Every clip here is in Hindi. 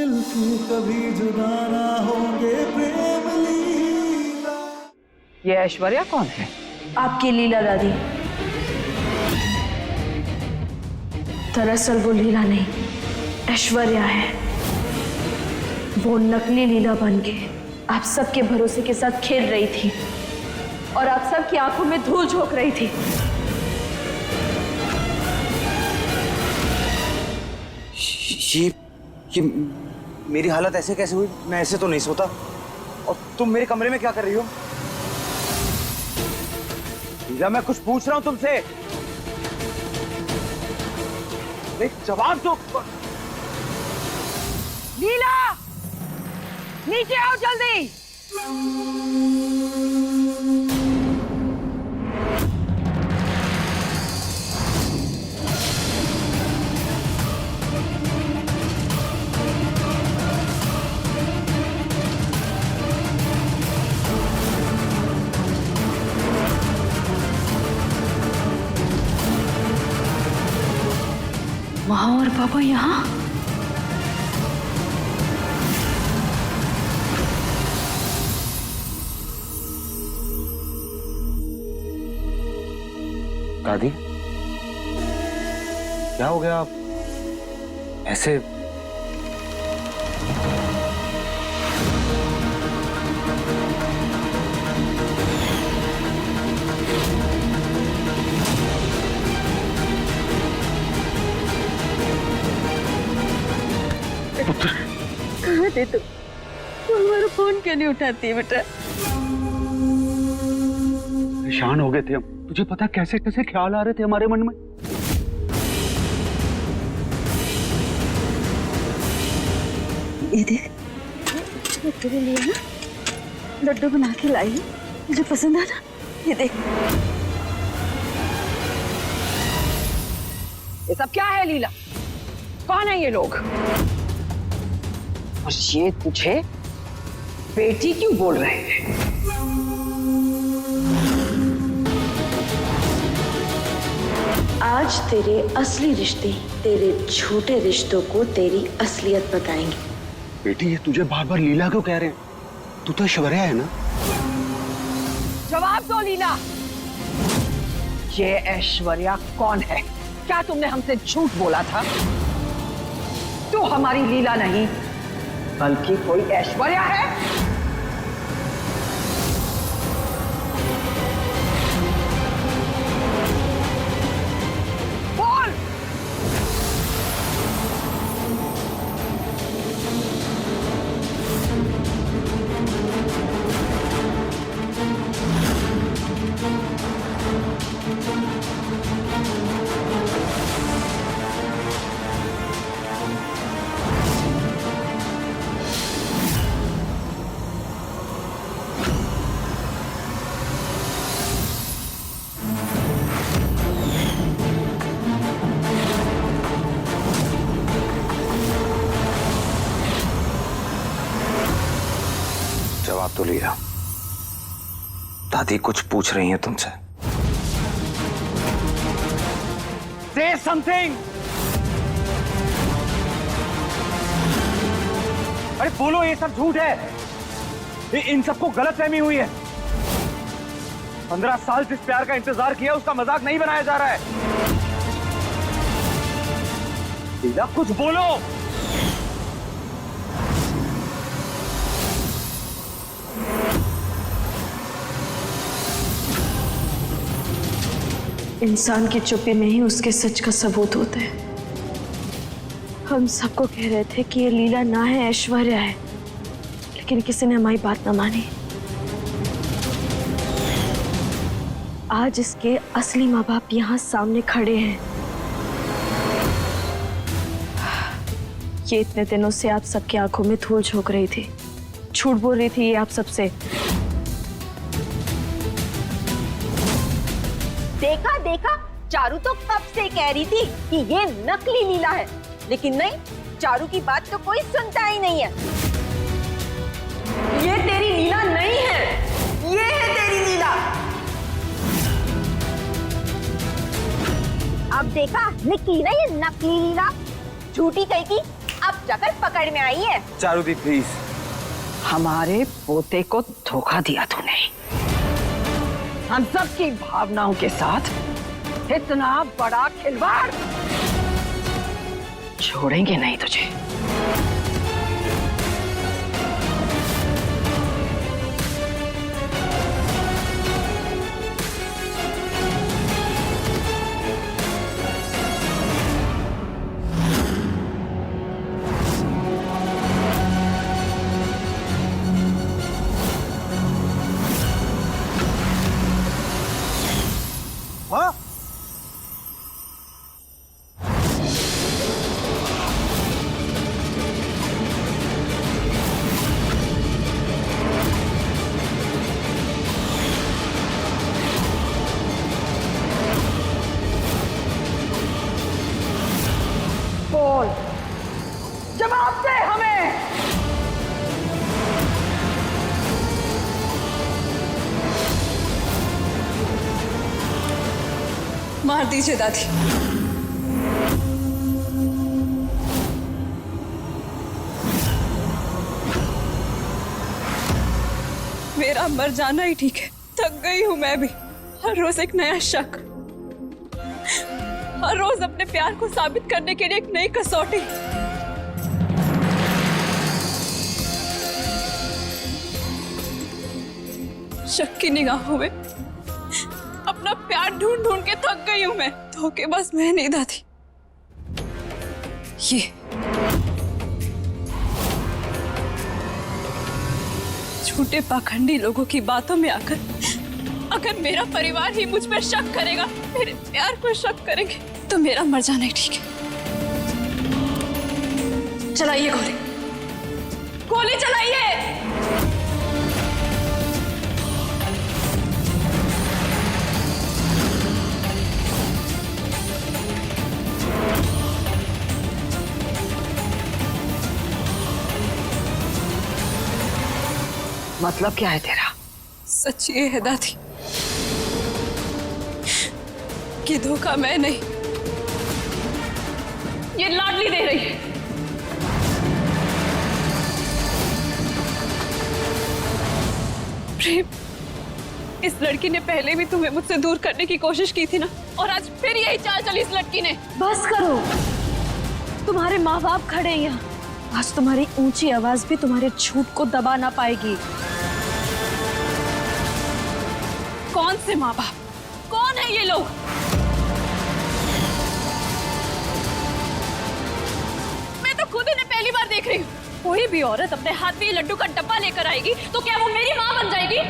मिलके कभी जुदा ना होंगे प्रेम लीला। ये ऐश्वर्या कौन है? आपकी लीला दादी। दरअसल वो लीला नहीं, ऐश्वर्या है। वो नकली लीला बन के आप सबके भरोसे के साथ खेल रही थी और आप सबकी आंखों में धूल झोंक रही थी। ये मेरी हालत ऐसे कैसे हुई? मैं ऐसे तो नहीं सोता। और तुम मेरे कमरे में क्या कर रही हो? लीला, मैं कुछ पूछ रहा हूं तुमसे। एक जवाब दो। लीला, नीचे आओ जल्दी। माँ और पापा यहाँ? दादी, क्या हो गया? आप ऐसे? कहाँ थे तुम? हमारा फोन क्यों नहीं उठाती बेटा? परेशान हो गए थे हम। तुझे पता कैसे कैसे ख्याल आ रहे थे हमारे मन में। ये देख, मैं तेरे लिए ना लड्डू बना के लाई हूँ, मुझे पसंद आना। ये देख। ये सब क्या है लीला? कौन है ये लोग? और ये तुझे बेटी क्यों बोल रहे हैं? आज तेरे असली रिश्ते तेरे झूठे रिश्तों को तेरी असलियत बताएंगे। बेटी, ये तुझे बार बार लीला क्यों कह रहे हैं? तू तो ऐश्वर्या है ना? जवाब दो लीला, ये ऐश्वर्या कौन है? क्या तुमने हमसे झूठ बोला था? तू हमारी लीला नहीं बल्कि कोई ऐश्वर्या है। बोल। जवाब तो लीला। दादी कुछ पूछ रही हैं तुमसे। Say something! अरे बोलो, ये सब झूठ है। इन सबको गलतफहमी हुई है। 15 साल जिस प्यार का इंतजार किया उसका मजाक नहीं बनाया जा रहा है। लीला, कुछ बोलो। इंसान की चुप्पी में ही उसके सच का सबूत होता है। हम सबको कह रहे थे कि ये लीला ना है, ऐश्वर्या है, लेकिन किसी ने हमारी बात ना मानी। आज इसके असली माँ बाप यहाँ सामने खड़े हैं। ये इतने दिनों से आप सबकी आंखों में धूल झोंक रही थी, झूठ बोल रही थी ये आप सबसे। देखा देखा, चारू तो कब से कह रही थी कि ये नकली लीला है, लेकिन नहीं, चारू की बात तो कोई सुनता ही नहीं है। ये तेरी लीला नहीं है, ये है तेरी लीला। अब देखा, निकली ना ये नकली लीला, झूठी कही की अब जाकर पकड़ में आई है। चारू दी प्लीज। हमारे पोते को धोखा दिया तूने। हम सबकी भावनाओं के साथ इतना बड़ा खिलवाड़ छोड़ेंगे नहीं तुझे। हाँ? बोल, जवाब दे हमें। मार दीजिए दादी। मेरा मर जाना ही ठीक है। थक गई हूं मैं भी। हर रोज एक नया शक, हर रोज अपने प्यार को साबित करने के लिए एक नई कसौटी। शक की निगाहों में अपना प्यार ढूंढ ढूंढ के थक गई हूं मैं। धोखे बस मैं नहीं दादी। ये झूठे पाखंडी लोगों की बातों में आकर अगर मेरा परिवार ही मुझ पर शक करेगा, मेरे प्यार को शक करेंगे, तो मेरा मर जाना ही ठीक है। चलाइए गोली, गोली चलाइए। मतलब क्या है तेरा? सच ये है दादी कि धोखा मैं नहीं, ये लाडली दे रही है। प्रेम, इस लड़की ने पहले भी तुम्हें मुझसे दूर करने की कोशिश की थी ना, और आज फिर यही चाल चली इस लड़की ने। बस करो, तुम्हारे माँ बाप खड़े हैं यहाँ। आज तुम्हारी ऊंची आवाज भी तुम्हारे झूठ को दबा ना पाएगी। कौन से माँ बाप, कौन है ये लोग? मैं तो खुद इन्हें पहली बार देख रही हूँ। कोई भी औरत अपने हाथ में ये लड्डू का डब्बा लेकर आएगी तो क्या वो मेरी माँ बन जाएगी?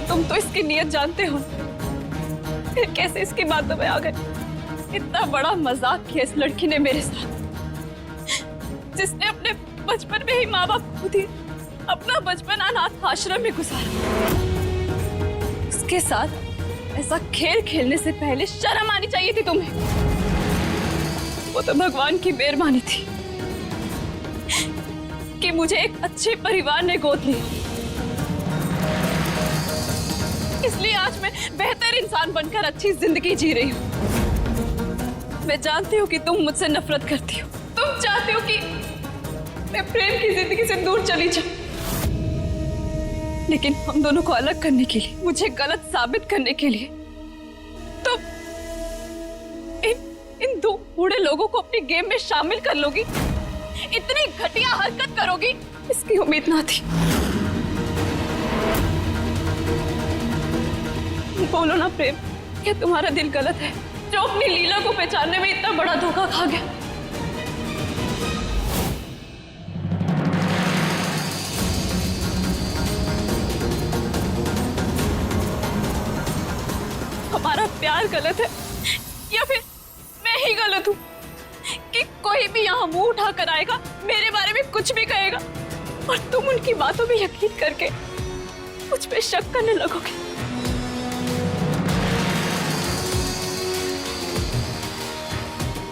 तुम तो इसकी नीयत जानते हो, फिर कैसे इसकी बातों में आ गए? इतना बड़ा मजाक किया इस लड़की ने मेरे साथ, जिसने अपने बचपन में ही माँ बाप खो दिए, अपना बचपन अनाथ आश्रम में गुजारा। उसके साथ ऐसा खेल खेलने से पहले शर्म आनी चाहिए थी तुम्हें। वो तो भगवान की मेहरबानी थी कि मुझे एक अच्छे परिवार ने गोद लिया, इसलिए आज मैं बेहतर इंसान बनकर अच्छी जिंदगी जी रही हूँ। मैं जानती हूँ कि तुम मुझसे नफरत करती हो, तुम चाहती हो कि मैं प्रेम की जिंदगी से दूर चली जाऊं, लेकिन हम दोनों को अलग करने के लिए, मुझे गलत साबित करने के लिए तुम इन दो बूढ़े लोगों को अपने गेम में शामिल कर लोगी, इतनी घटिया हरकत करोगी, इसकी उम्मीद ना थी। बोलो ना प्रेम, क्या तुम्हारा दिल गलत है जो अपनी लीला को पहचानने में इतना बड़ा धोखा खा गया? हमारा प्यार गलत है या फिर मैं ही गलत हूँ कि कोई भी यहाँ मुंह उठा कर आएगा, मेरे बारे में कुछ भी कहेगा और तुम उनकी बातों में यकीन करके मुझ पे शक करने लगोगे?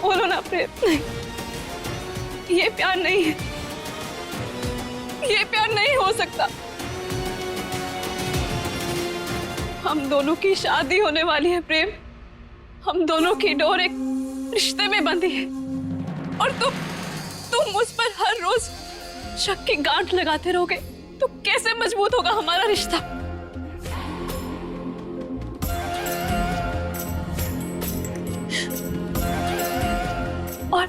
बोलो ना प्रेम, नहीं, ये प्यार नहीं है, ये प्यार नहीं हो सकता। हम दोनों की शादी होने वाली है प्रेम, हम दोनों की डोर एक रिश्ते में बंधी है और तुम उस पर हर रोज शक की गांठ लगाते रहोगे तो कैसे मजबूत होगा हमारा रिश्ता। और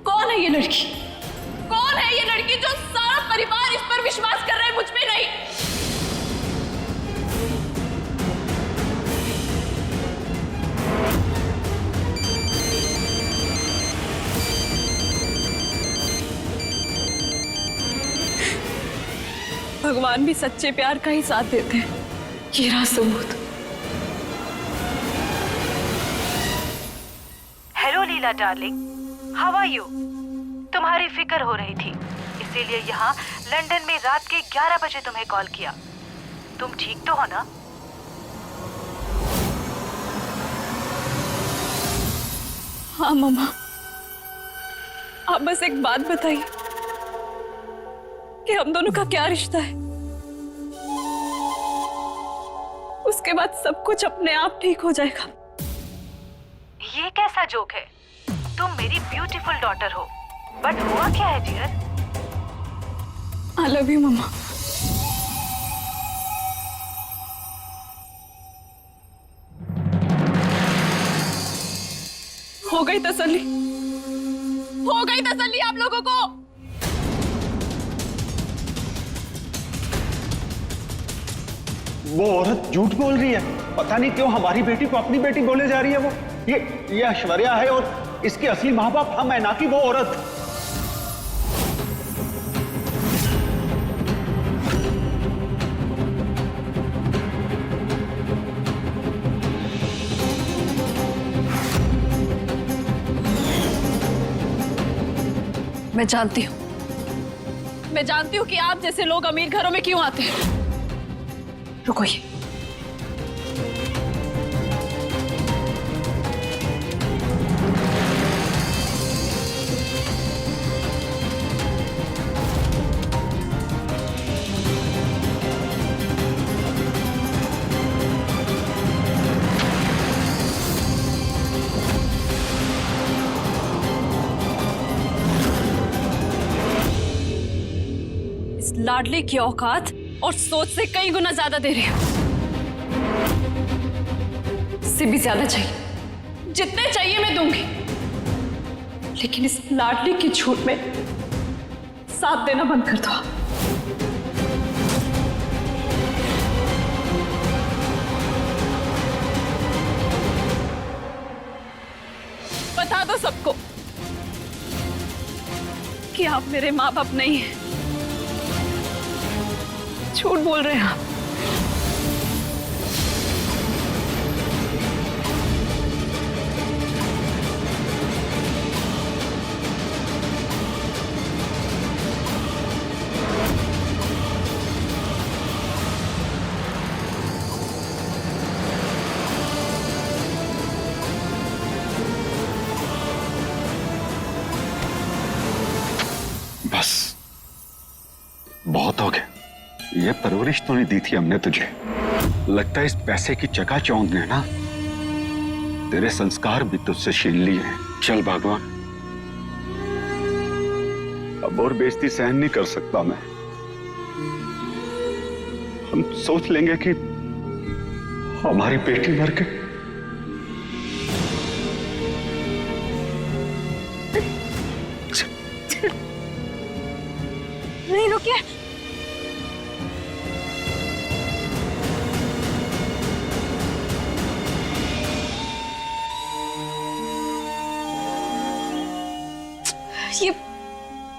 कौन है ये लड़की, कौन है ये लड़की जो सारा परिवार इस पर विश्वास कर रहा है, मुझ पे नहीं? भगवान भी सच्चे प्यार का ही साथ देते हैं, ये रहा सबूत। Hello Leela darling, how are you? तुम्हारी फिक्र हो रही थी, इसीलिए यहाँ लंदन में रात के 11 बजे तुम्हें कॉल किया। तुम ठीक तो हो ना? हाँ मम्मा, आप बस एक बात बताइए कि हम दोनों का क्या रिश्ता है, उसके बाद सब कुछ अपने आप ठीक हो जाएगा। ये कैसा जोक है? तुम मेरी ब्यूटीफुल डॉटर हो, बट हुआ क्या है डियर? आई लव यू मम्मा। हो गई तसल्ली, हो गई तसल्ली आप लोगों को। वो औरत झूठ बोल रही है। पता नहीं क्यों हमारी बेटी को अपनी बेटी बोले जा रही है। वो ये ऐश्वर्या है और इसके असली माँ बाप हम है, ना कि वो औरत। मैं जानती हूँ, मैं जानती हूँ कि आप जैसे लोग अमीर घरों में क्यों आते हैं। रुको, ये इस लाडली की औकात और सोच से कई गुना ज्यादा दे रही हूं। इससे भी ज्यादा चाहिए, जितने चाहिए मैं दूंगी, लेकिन इस लाडली की झूठ में साथ देना बंद कर दो। बता दो सबको कि आप मेरे माँ बाप नहीं हैं, झूठ बोल रहे हैं आप। बस बहुत हो गया। ये परवरिश तो नहीं दी थी हमने तुझे। लगता है इस पैसे की चकाचौंध ने ना तेरे संस्कार भी तुझसे छीन लिए हैं। चल भगवान, अब और बेइज्जती सहन नहीं कर सकता मैं। हम सोच लेंगे कि हमारी बेटी मर गई। नहीं, रुकिए।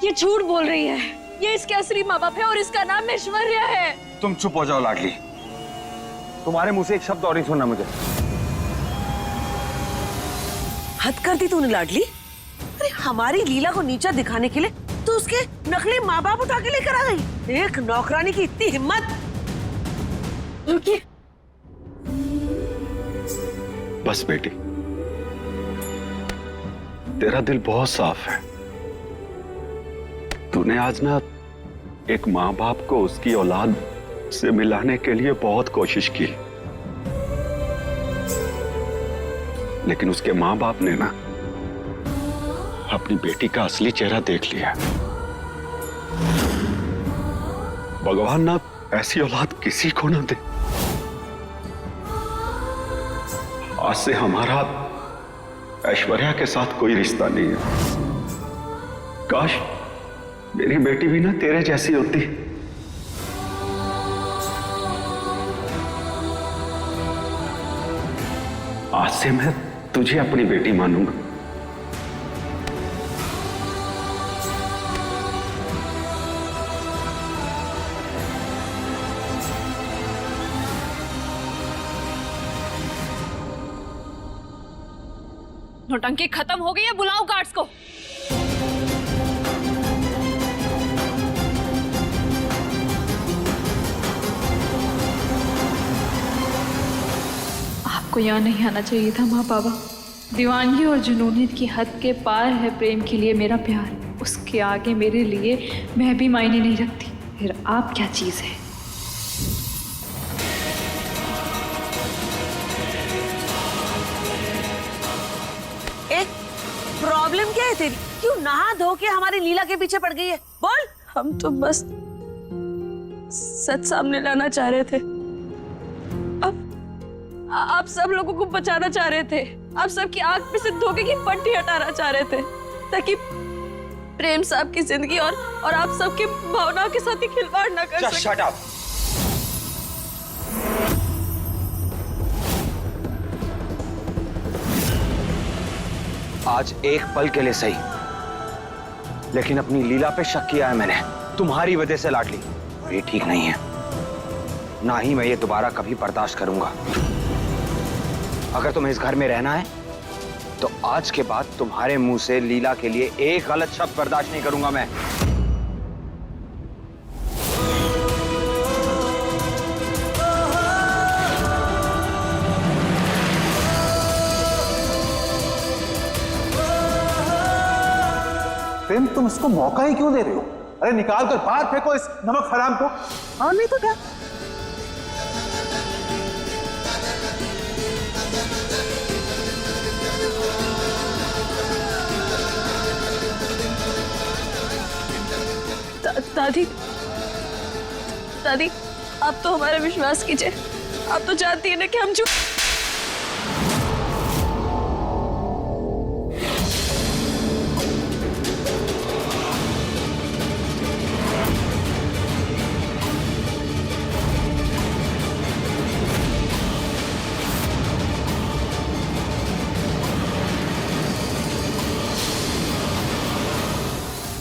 ये झूठ बोल रही है। ये इसके असली माँ बाप है और इसका नाम ऐश्वर्या है। तुम चुप हो जाओ लाडली, तुम्हारे मुंह से एक शब्द और नहीं सुनना मुझे। हद कर दी तूने लाडली। अरे हमारी लीला को नीचा दिखाने के लिए तू उसके नकली माँ बाप उठा के लेकर आ गई। एक नौकरानी की इतनी हिम्मत। रुकिए। बस बेटी, तेरा दिल बहुत साफ है। तूने आज ना एक माँ बाप को उसकी औलाद से मिलाने के लिए बहुत कोशिश की, लेकिन उसके माँ बाप ने ना अपनी बेटी का असली चेहरा देख लिया। भगवान ना ऐसी औलाद किसी को ना दे। आज से हमारा ऐश्वर्या के साथ कोई रिश्ता नहीं है। काश मेरी बेटी भी ना तेरे जैसी होती। आज से मैं तुझे अपनी बेटी मानूंगा। नौटंकी खत्म हो गई है, बुलाओ गार्ड्स को। आपको यहाँ नहीं आना चाहिए था माँ बाबा। दीवानगी और जुनूनियत की हद के पार है प्रेम के लिए मेरा प्यार। उसके आगे मेरे लिए मैं भी मायने नहीं रखती। फिर आप क्या चीज है? प्रॉब्लम क्या है तेरी? क्यों नहा धो के हमारी लीला के पीछे पड़ गई है? बोल। हम तो बस सच सामने लाना चाह रहे थे। आप सब लोगों को बचाना चाह रहे थे। आप सबकी आंख पे से धोखे की पट्टी हटाना चाह रहे थे ताकि प्रेम साहब की जिंदगी और आप सबके भावनाओं के साथ ही खिलवाड़ ना कर सके। Shut up. आज एक पल के लिए सही, लेकिन अपनी लीला पे शक किया है मैंने। तुम्हारी वजह से लाडली। ये ठीक नहीं है, ना ही मैं ये दोबारा कभी बर्दाश्त करूंगा। अगर तुम्हें इस घर में रहना है तो आज के बाद तुम्हारे मुंह से लीला के लिए एक गलत शब्द बर्दाश्त नहीं करूंगा मैं। प्रेम, तुम उसको मौका ही क्यों दे रहे हो? अरे निकाल कर बाहर फेंको इस नमक हराम को। और नहीं तो क्या? दादी, दादी, आप तो हमारा विश्वास कीजिए। आप तो जानती है ना कि हम जो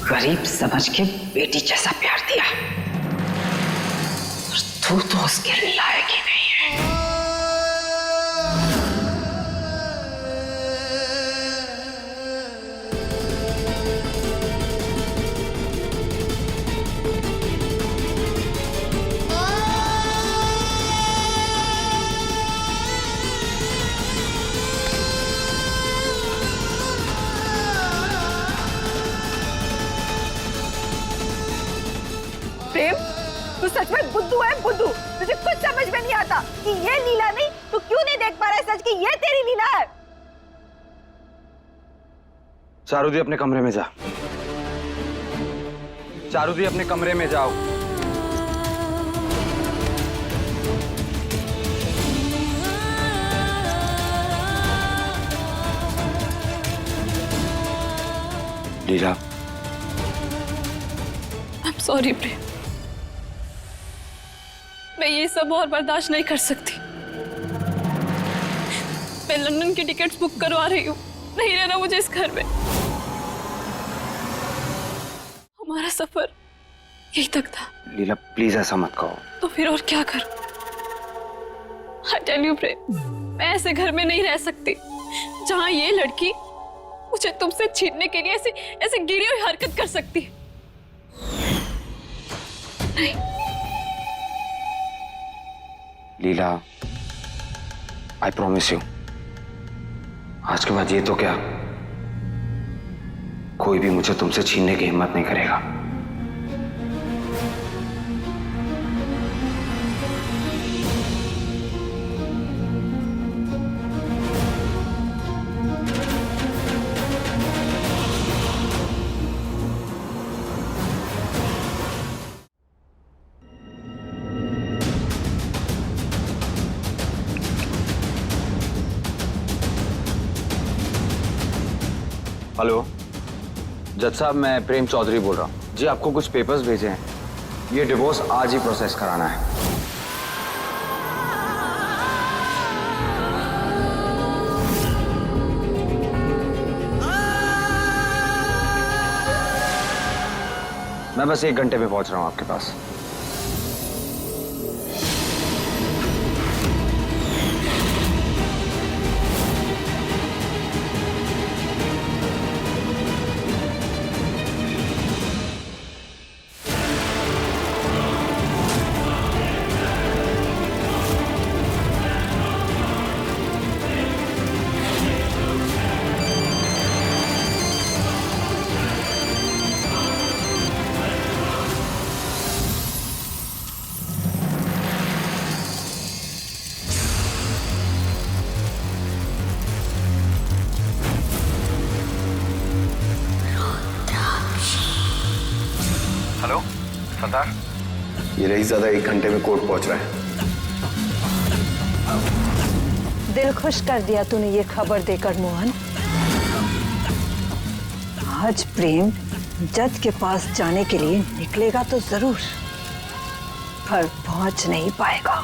गरीब समझ के बेटी जैसा प्यार दिया, और तू तो उसके लायक ही नहीं है। प्रेम, तू सच में बुद्धू है, बुद्धू। तुझे कुछ समझ में नहीं आता कि ये लीला नहीं, तू क्यों नहीं देख पा रहा है सच कि ये तेरी लीला है। चारुदी अपने कमरे में जा। चारुदी अपने कमरे में जाओ। लीला, I'm sorry प्रेम, मैं ये सब और बर्दाश्त नहीं कर सकती। मैं लंदन की टिकट्स बुक करवा रही हूँ। नहीं रहना मुझे इस घर में। हमारा सफर यही तक था। लीला प्लीज ऐसा मत कहो। तो फिर और क्या करूं? I tell you प्रेम, मैं ऐसे घर में नहीं रह सकती जहां ये लड़की मुझे तुमसे छीनने के लिए ऐसे गिरी हुई हरकत कर सकती है। नहीं। लीला, आई प्रॉमिस यू, आज के बाद ये तो क्या, कोई भी मुझे तुमसे छीनने की हिम्मत नहीं करेगा। हेलो जज साहब, मैं प्रेम चौधरी बोल रहा हूँ जी। आपको कुछ पेपर्स भेजे हैं, ये डिवोर्स आज ही प्रोसेस कराना है। मैं बस 1 घंटे में पहुंच रहा हूं आपके पास। हेलो सरदार, ये रही ज्यादा 1 घंटे में कोर्ट पहुंच रहा है। दिल खुश कर दिया तूने ये खबर देकर मोहन। आज प्रेम जज के पास जाने के लिए निकलेगा तो जरूर, पर पहुंच नहीं पाएगा।